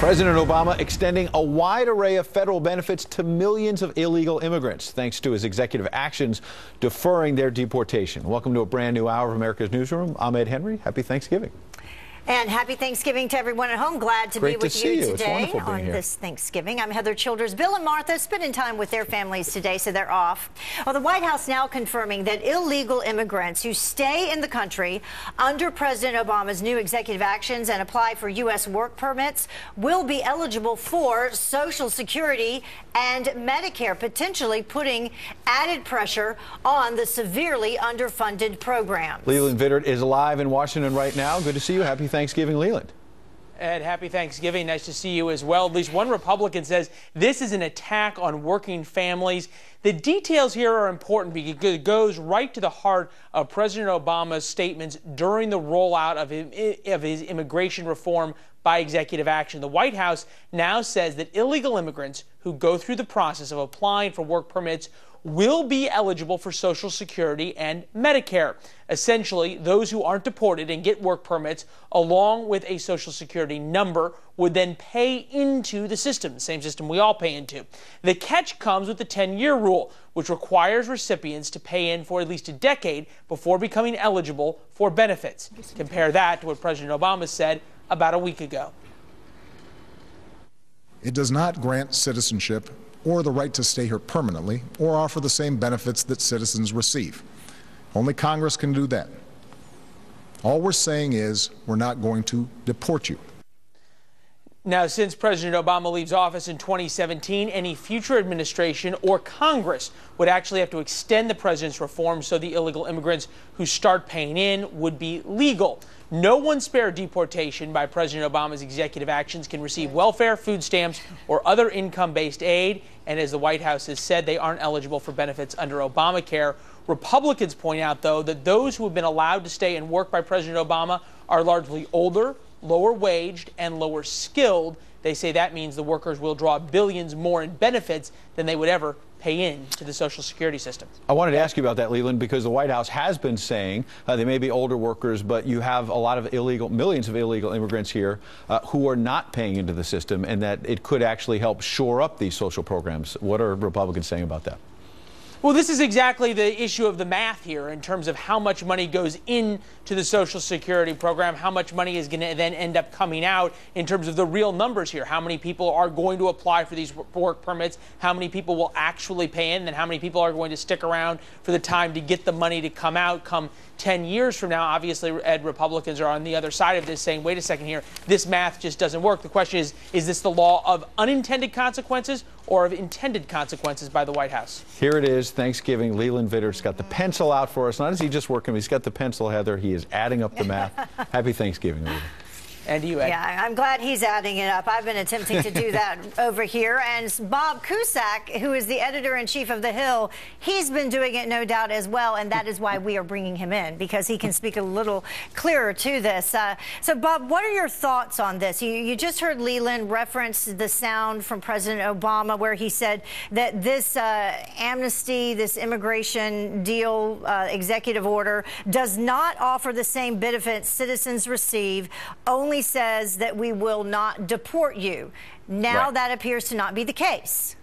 President Obama extending a wide array of federal benefits to millions of illegal immigrants, thanks to his executive actions deferring their deportation. Welcome to a brand new hour of America's Newsroom. I'm Ed Henry. Happy Thanksgiving. And happy Thanksgiving to everyone at home. Glad to be with you today on this Thanksgiving. I'm Heather Childers. Bill and Martha spending time with their families today, so they're off. Well, the White House now confirming that illegal immigrants who stay in the country under President Obama's new executive actions and apply for U.S. work permits will be eligible for Social Security and Medicare, potentially putting added pressure on the severely underfunded programs. Leland Vittert is live in Washington right now. Good to see you. Happy Thanksgiving, Leland. Ed, happy Thanksgiving. Nice to see you as well. At least one Republican says this is an attack on working families. The details here are important because it goes right to the heart of President Obama's statements during the rollout of his immigration reform by executive action. The White House now says that illegal immigrants who go through the process of applying for work permits will be eligible for Social Security and Medicare. Essentially, those who aren't deported and get work permits, along with a Social Security number, would then pay into the system, the same system we all pay into. The catch comes with the 10-year rule, which requires recipients to pay in for at least a decade before becoming eligible for benefits. Compare that to what President Obama said about a week ago. It does not grant citizenship or the right to stay here permanently or offer the same benefits that citizens receive. Only Congress can do that. All we're saying is we're not going to deport you. Now, since President Obama leaves office in 2017, any future administration or Congress would actually have to extend the president's reform so the illegal immigrants who start paying in would be legal. No one spared deportation by President Obama's executive actions can receive welfare, food stamps, or other income-based aid. And as the White House has said, they aren't eligible for benefits under Obamacare. Republicans point out, though, that those who have been allowed to stay and work by President Obama are largely older, lower waged, and lower skilled. They say that means the workers will draw billions more in benefits than they would ever pay in to the Social Security system. I wanted to ask you about that, Leland, because the White House has been saying they may be older workers, but you have a lot of millions of illegal immigrants here who are not paying into the system, and that it could actually help shore up these social programs. What are Republicans saying about that? Well, this is exactly the issue of the math here in terms of how much money goes into the Social Security program, how much money is going to then end up coming out in terms of the real numbers here. How many people are going to apply for these work permits, how many people will actually pay in, and how many people are going to stick around for the time to get the money to come out come 10 years from now. Obviously, Ed, Republicans are on the other side of this saying, wait a second here, this math just doesn't work. The question is this the law of unintended consequences or of intended consequences by the White House? Here it is, Thanksgiving. Leland Vittert's got the pencil out for us. Not is he just working, he's got the pencil, Heather. He is adding up the math. Happy Thanksgiving, Leland. And you, Ed. Yeah, I'm glad he's adding it up. I've been attempting to do that over here. And Bob Cusack, who is the editor-in-chief of The Hill, he's been doing it, no doubt, as well. And that is why we are bringing him in, because he can speak a little clearer to this. So, Bob, what are your thoughts on this? You just heard Leland reference the sound from President Obama where he said that this amnesty, this immigration deal, executive order, does not offer the same benefits citizens receive, only says that we will not deport you. Now that appears to not be the case.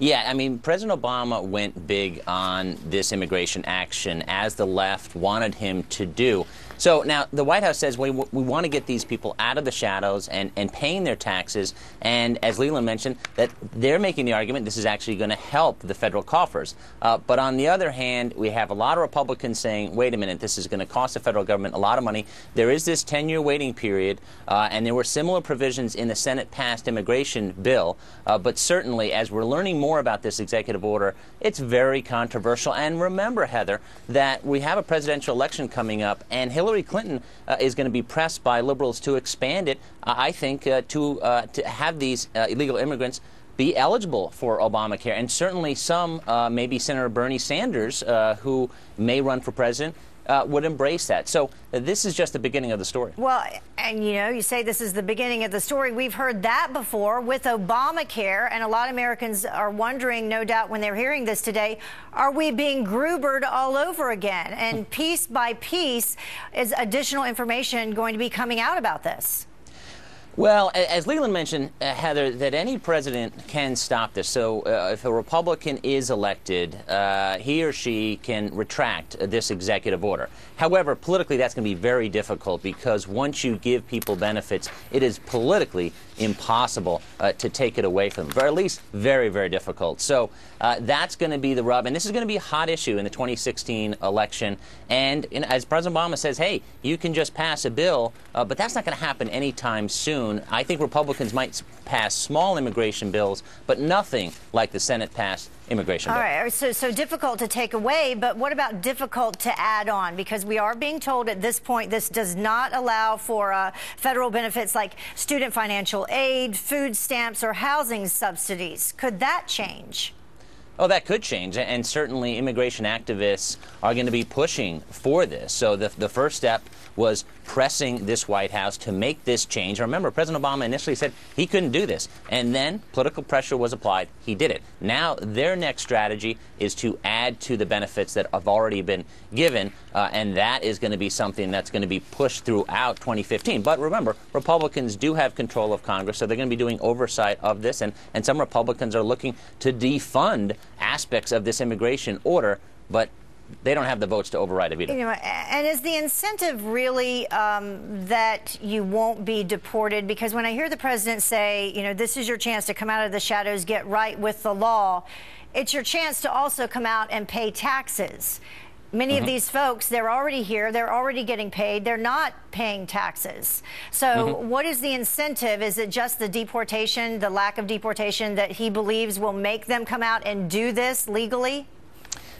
Yeah, I mean, President Obama went big on this immigration action, as the left wanted him to do. So now the White House says we want to get these people out of the shadows and paying their taxes. And as Leland mentioned, that they're making the argument this is actually going to help the federal coffers. But on the other hand, we have a lot of Republicans saying, wait a minute, this is going to cost the federal government a lot of money. There is this 10-year waiting period, and there were similar provisions in the Senate-passed immigration bill. But certainly, as we're learning more about this executive order, it's very controversial. And remember, Heather, that we have a presidential election coming up, and Hillary Clinton is going to be pressed by liberals to expand it, I think, to have these illegal immigrants be eligible for Obamacare. And certainly some, maybe Senator Bernie Sanders, who may run for president, would embrace that. So this is just the beginning of the story. Well, and you know, you say this is the beginning of the story. We've heard that before with Obamacare, and a lot of Americans are wondering, no doubt, when they're hearing this today, are we being Grubered all over again? And piece by piece, is additional information going to be coming out about this? Well, as Leland mentioned, Heather, that any president can stop this. So if a Republican is elected, he or she can retract this executive order. However, politically, that's going to be very difficult because once you give people benefits, it is politically impossible to take it away from them, or at least very, very difficult. So that's going to be the rub. And this is going to be a hot issue in the 2016 election. And as President Obama says, hey, you can just pass a bill, but that's not going to happen anytime soon. I think Republicans might pass small immigration bills, but nothing like the Senate passed immigration bill. All right, so difficult to take away, but what about difficult to add on? Because we are being told at this point this does not allow for federal benefits like student financial aid, food stamps, or housing subsidies. Could that change? Oh, that could change, and certainly immigration activists are going to be pushing for this. So the first step was pressing this White House to make this change. Remember, President Obama initially said he couldn't do this, and then political pressure was applied. He did it. Now their next strategy is to add to the benefits that have already been given, and that is going to be something that's going to be pushed throughout 2015. But remember, Republicans do have control of Congress, so they're going to be doing oversight of this, and some Republicans are looking to defund aspects of this immigration order, but they don't have the votes to override it either. You know, and is the incentive really that you won't be deported? Because when I hear the president say, you know, this is your chance to come out of the shadows, get right with the law, it's your chance to also come out and pay taxes. Many of these folks, they're already here, they're already getting paid, they're not paying taxes. So what is the incentive? Is it just the deportation, the lack of deportation that he believes will make them come out and do this legally?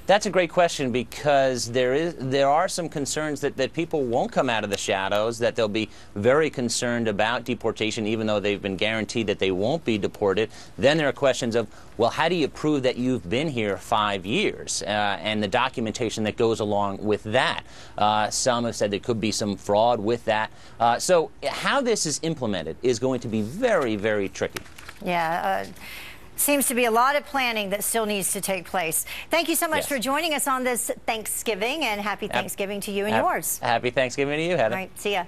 That's a great question, because there are some concerns that people won't come out of the shadows, that they'll be very concerned about deportation, even though they've been guaranteed that they won't be deported. Then there are questions of, well, how do you prove that you've been here 5 years, and the documentation that goes along with that. Some have said there could be some fraud with that. So how this is implemented is going to be very, very tricky. Yeah. Seems to be a lot of planning that still needs to take place. Thank you so much for joining us on this Thanksgiving, and happy Thanksgiving to you and yours. Happy Thanksgiving to you, Heather. All right, see ya.